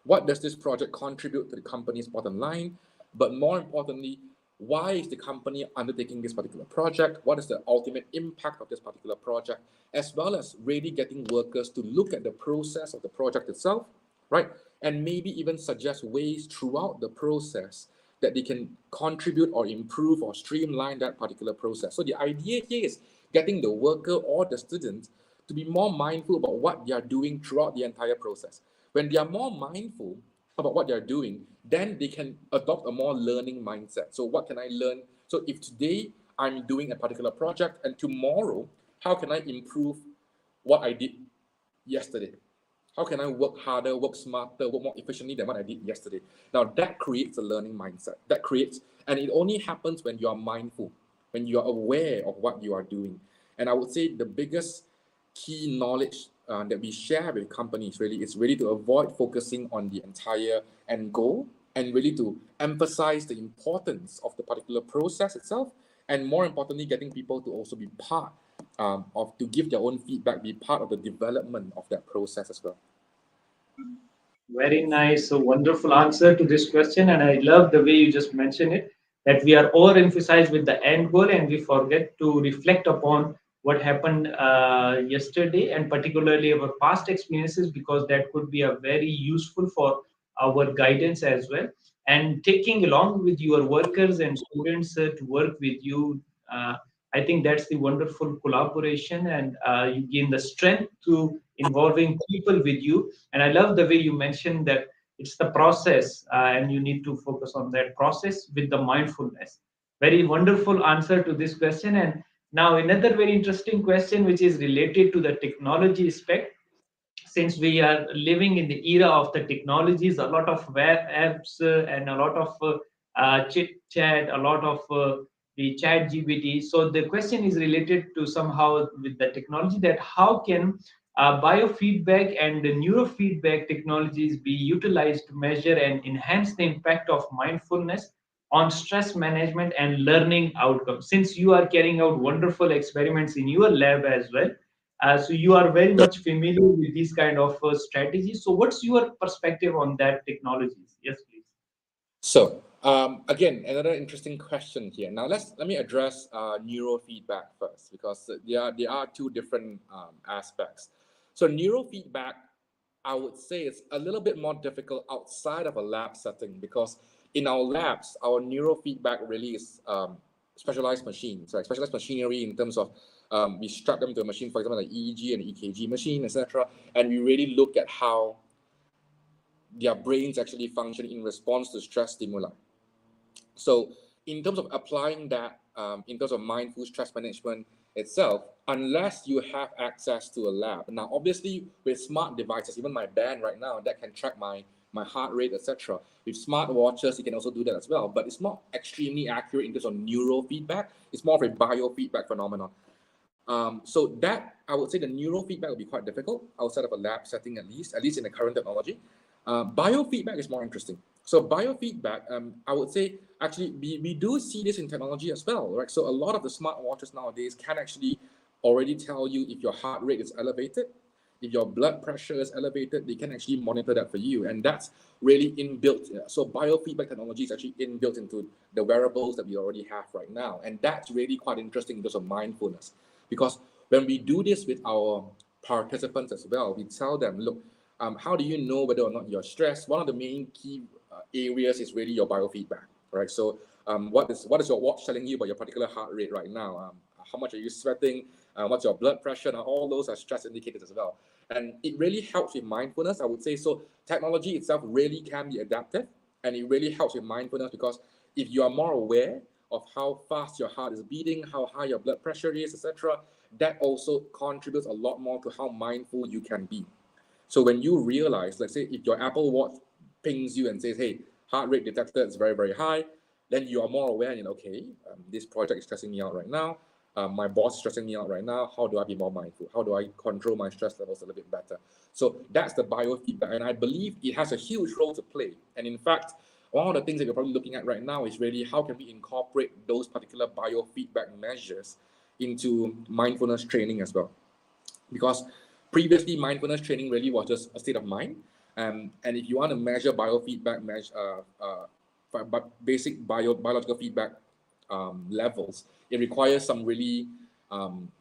What does this project contribute to the company's bottom line? But more importantly, why is the company undertaking this particular project? What is the ultimate impact of this particular project? As well as really getting workers to look at the process of the project itself, right? And maybe even suggest ways throughout the process that they can contribute or improve or streamline that particular process. So the idea here is getting the worker or the student to be more mindful about what they are doing throughout the entire process. When they are more mindful about what they're doing, then they can adopt a more learning mindset. So what can I learn? So if today I'm doing a particular project and tomorrow, how can I improve what I did yesterday? How can I work harder, work smarter, work more efficiently than what I did yesterday? Now that creates a learning mindset. And it only happens when you are mindful, when you are aware of what you are doing. And I would say the biggest key knowledge that we share with companies really is really to avoid focusing on the entire end goal and really to emphasize the importance of the particular process itself, and more importantly, getting people to also be part of to give their own feedback, be part of the development of that process as well. Very nice. So wonderful answer to this question. And I love the way you just mentioned it, that we are overemphasized with the end goal and we forget to reflect upon what happened yesterday and particularly our past experiences, because that could be a very useful for our guidance as well. And taking along with your workers and students to work with you, I think that's the wonderful collaboration, and you gain the strength to involving people with you. And I love the way you mentioned that it's the process, and you need to focus on that process with the mindfulness. Very wonderful answer to this question. And now another very interesting question, which is related to the technology aspect. Since we are living in the era of the technologies, a lot of web apps and a lot of chit chat, a lot of the chat GPT. So the question is related to somehow with the technology, that how can biofeedback and the neurofeedback technologies be utilized to measure and enhance the impact of mindfulness on stress management and learning outcomes? Since you are carrying out wonderful experiments in your lab as well, so you are very much familiar with these kind of strategies. So what's your perspective on that technologies? Yes, please. So again, another interesting question here. Now let me address neurofeedback first, because there are two different aspects. So neurofeedback, I would say, it's a little bit more difficult outside of a lab setting, because in our labs, our neurofeedback really is specialized machines, right? Specialized machinery in terms of we strap them to a machine, for example, like EEG and EKG machine, etc., and we really look at how their brains actually function in response to stress stimuli. So in terms of applying that, in terms of mindful stress management itself, unless you have access to a lab. Now, obviously, with smart devices, even my band right now, that can track my heart rate, etc. With smart watches, you can also do that as well. But it's not extremely accurate in terms of neurofeedback. It's more of a biofeedback phenomenon. So that, I would say, the neurofeedback will be quite difficult outside of a lab setting, at least in the current technology. Biofeedback is more interesting. So biofeedback, I would say, actually, we do see this in technology as well, right? So a lot of the smart watches nowadays can actually already tell you if your heart rate is elevated, if your blood pressure is elevated. They can actually monitor that for you, and that's really inbuilt. So biofeedback technology is actually inbuilt into the wearables that we already have right now, and that's really quite interesting in terms of mindfulness, because when we do this with our participants as well, we tell them, look, how do you know whether or not you're stressed? One of the main key areas is really your biofeedback, right? So what is your watch telling you about your particular heart rate right now? How much are you sweating? What's your blood pressure? Now, all those are stress indicators as well. And it really helps with mindfulness, I would say. So technology itself really can be adaptive. And it really helps with mindfulness because if you are more aware of how fast your heart is beating, how high your blood pressure is, etc., that also contributes a lot more to how mindful you can be. So when you realize, let's say if your Apple Watch pings you and says, hey, heart rate detected is very, very high, then you are more aware and, okay, this project is stressing me out right now. My boss is stressing me out right now. How do I be more mindful? How do I control my stress levels a little bit better? So that's the biofeedback. And I believe it has a huge role to play. And in fact, one of the things that you're probably looking at right now is really how can we incorporate those particular biofeedback measures into mindfulness training as well. Because previously mindfulness training really was just a state of mind, and if you want to measure biofeedback basic biological feedback levels, it requires some really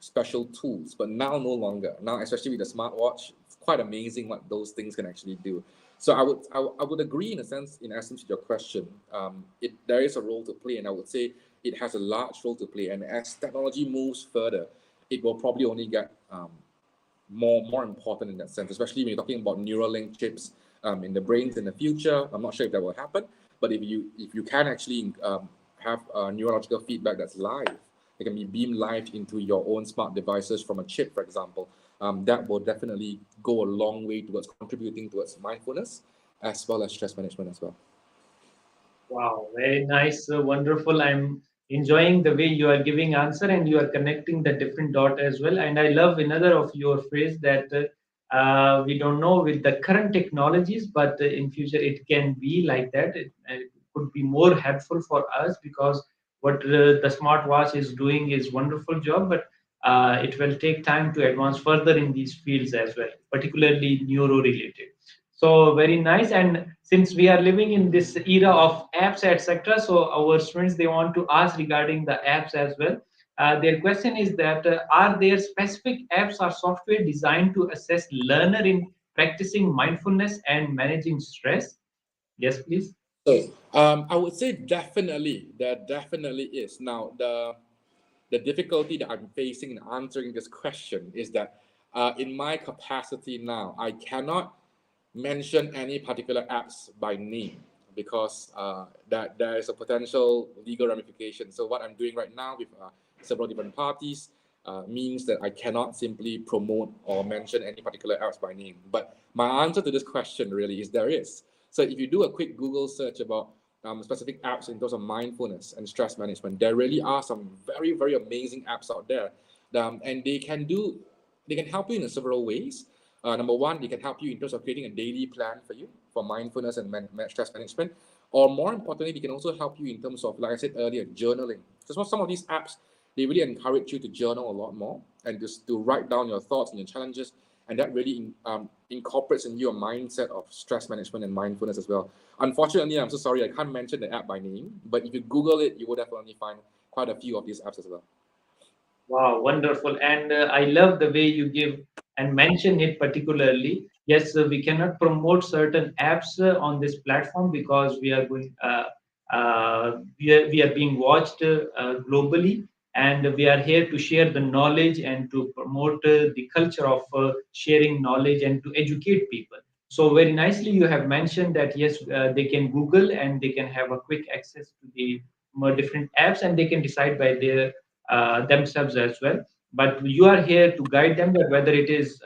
special tools, but now no longer. Now, especially with the smartwatch, it's quite amazing what those things can actually do. So I would agree in a sense, in essence, with your question. There is a role to play, and I would say it has a large role to play. And as technology moves further, it will probably only get more important in that sense, especially when you're talking about neural link chips in the brains in the future. I'm not sure if that will happen, but if you can actually have neurological feedback that's live, it can be beamed live into your own smart devices from a chip, for example. That will definitely go a long way towards contributing towards mindfulness as well as stress management as well. Wow, very nice, wonderful. I'm enjoying the way you are giving answer and you are connecting the different dot as well. And I love another of your phrase that we don't know with the current technologies, but in future it can be like that. It could be more helpful for us because what the smartwatch is doing is wonderful job, but it will take time to advance further in these fields as well, particularly neuro related. So very nice. And since we are living in this era of apps, etc., so our students they want to ask regarding the apps as well. Their question is that are there specific apps or software designed to assess learner in practicing mindfulness and managing stress? Yes, please. So I would say definitely there definitely is. Now the difficulty that I'm facing in answering this question is that in my capacity now, I cannot mention any particular apps by name because that there is a potential legal ramification. So what I'm doing right now with several different parties means that I cannot simply promote or mention any particular apps by name. But my answer to this question really is there is. So if you do a quick Google search about specific apps in terms of mindfulness and stress management, there really are some very, very amazing apps out there. And they can help you in several ways. Number one, they can help you in terms of creating a daily plan for you for mindfulness and stress management. Or more importantly, they can also help you in terms of, like I said earlier, journaling. So some of these apps, they really encourage you to journal a lot more and just to write down your thoughts and your challenges. And that really incorporates in you a mindset of stress management and mindfulness as well. Unfortunately, I'm so sorry, I can't mention the app by name, but if you Google it, you will definitely find quite a few of these apps as well. Wow, wonderful. And I love the way you give and mention it particularly. Yes, we cannot promote certain apps on this platform because we are being watched globally, and we are here to share the knowledge and to promote the culture of sharing knowledge and to educate people. So very nicely you have mentioned that yes, they can Google and they can have a quick access to the more different apps and they can decide by their themselves as well. But you are here to guide them that whether it is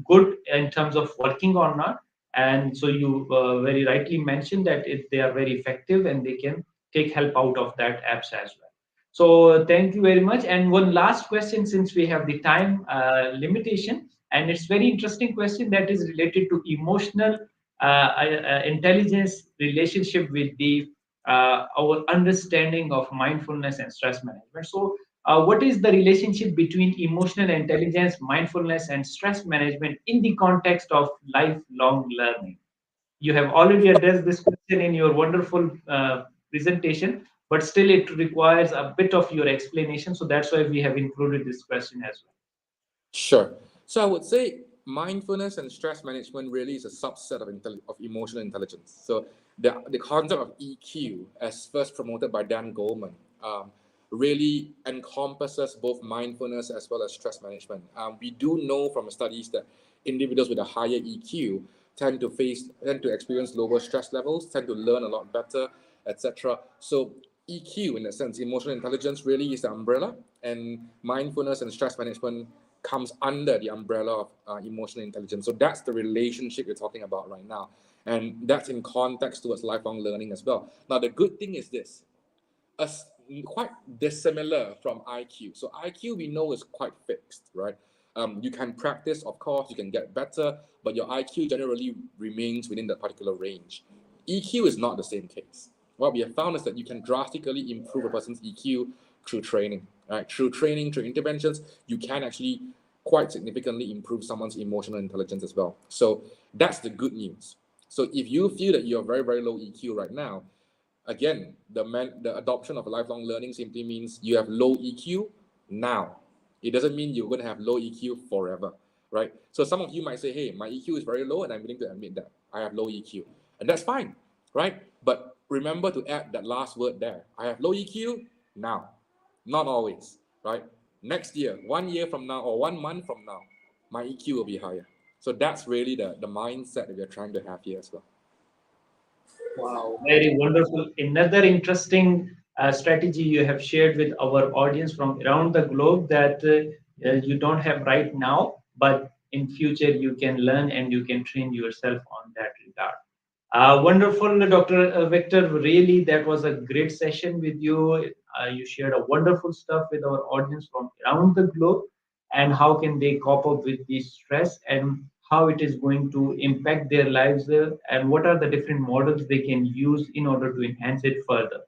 good in terms of working or not. And so you very rightly mentioned that if they are very effective and they can take help out of that apps as well. So thank you very much. And one last question, since we have the time limitation, and it's very interesting question that is related to emotional intelligence relationship with the our understanding of mindfulness and stress management. So, what is the relationship between emotional intelligence, mindfulness, and stress management in the context of lifelong learning? You have already addressed this question in your wonderful presentation, but still it requires a bit of your explanation. So that's why we have included this question as well. Sure. So I would say mindfulness and stress management really is a subset of of emotional intelligence. So the concept of EQ, as first promoted by Dan Goleman, really encompasses both mindfulness as well as stress management. We do know from studies that individuals with a higher EQ tend to experience lower stress levels, tend to learn a lot better, etc. So EQ, in a sense, emotional intelligence, really is the umbrella, and mindfulness and stress management comes under the umbrella of emotional intelligence. So that's the relationship we're talking about right now, and that's in context towards lifelong learning as well. Now, the good thing is this: as quite dissimilar from IQ. So IQ we know is quite fixed, right? You can practice, of course, you can get better, but your IQ generally remains within that particular range. EQ is not the same case. What we have found is that you can drastically improve a person's EQ through training, right? Through training, through interventions, you can actually quite significantly improve someone's emotional intelligence as well. So that's the good news. So if you feel that you're very, very low EQ right now, again, the adoption of lifelong learning simply means you have low EQ now. It doesn't mean you're going to have low EQ forever, right? So some of you might say, hey, my EQ is very low and I'm willing to admit that I have low EQ. And that's fine, right? But remember to add that last word there. I have low EQ now, not always, right? Next year, 1 year from now, or 1 month from now, my EQ will be higher. So that's really the mindset that we're trying to have here as well. Wow, very wonderful. Another interesting strategy you have shared with our audience from around the globe that you don't have right now, but in future you can learn and you can train yourself on that regard. Wonderful, Dr. Victor. Really, that was a great session with you. You shared a wonderful stuff with our audience from around the globe, and how can they cope up with this stress and how it is going to impact their lives, and what are the different models they can use in order to enhance it further.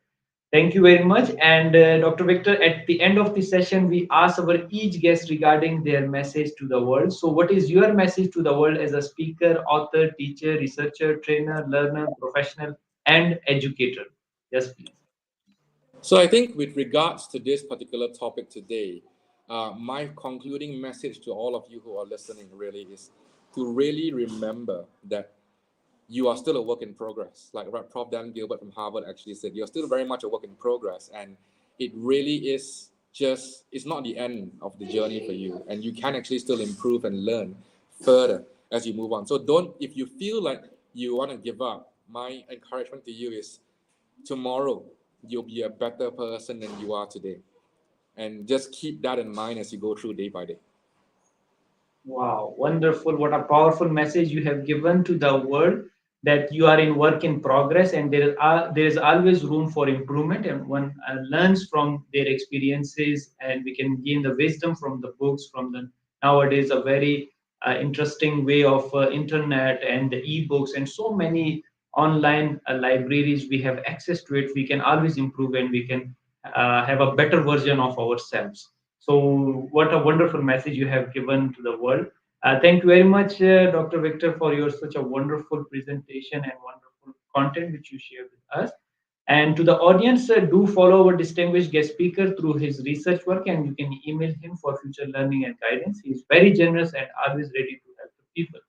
Thank you very much. And Dr. Victor, at the end of the session, we ask our each guest regarding their message to the world. So, what is your message to the world as a speaker, author, teacher, researcher, trainer, learner, professional, and educator? Yes, please. So I think with regards to this particular topic today, my concluding message to all of you who are listening really is to really remember that you are still a work in progress. Like Prof. Dan Gilbert from Harvard actually said, you're still very much a work in progress, and it really is just, it's not the end of the journey for you, and you can actually still improve and learn further as you move on. So don't, if you feel like you want to give up, my encouragement to you is tomorrow you'll be a better person than you are today. And just keep that in mind as you go through day by day. Wow, wonderful. What a powerful message you have given to the world, that you are in work in progress and there is always room for improvement, and one learns from their experiences, and we can gain the wisdom from the books, from the nowadays a very interesting way of internet and the ebooks and so many online libraries. We have access to it. We can always improve and we can have a better version of ourselves. So, what a wonderful message you have given to the world. Thank you very much, Dr. Victor, for your such a wonderful presentation and wonderful content which you shared with us. And to the audience, do follow our distinguished guest speaker through his research work, and you can email him for future learning and guidance. He is very generous and always ready to help the people.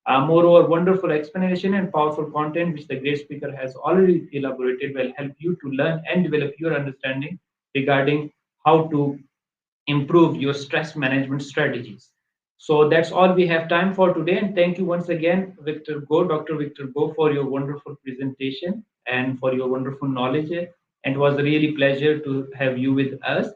Moreover, wonderful explanation and powerful content which the great speaker has already elaborated will help you to learn and develop your understanding regarding how to improve your stress management strategies. So that's all we have time for today. And thank you once again, Dr. Victor Go, for your wonderful presentation and for your wonderful knowledge. And it was a really pleasure to have you with us.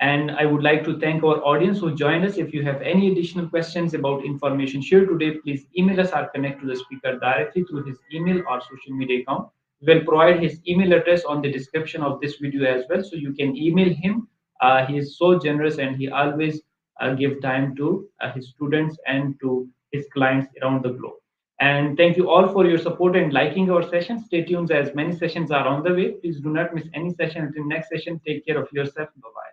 And I would like to thank our audience who joined us. If you have any additional questions about information shared today, please email us or connect to the speaker directly through his email or social media account. We will provide his email address on the description of this video as well, so you can email him. He is so generous and he always give time to his students and to his clients around the globe. And thank you all for your support and liking our session. Stay tuned as many sessions are on the way. Please do not miss any session. Until next session, take care of yourself. Bye bye.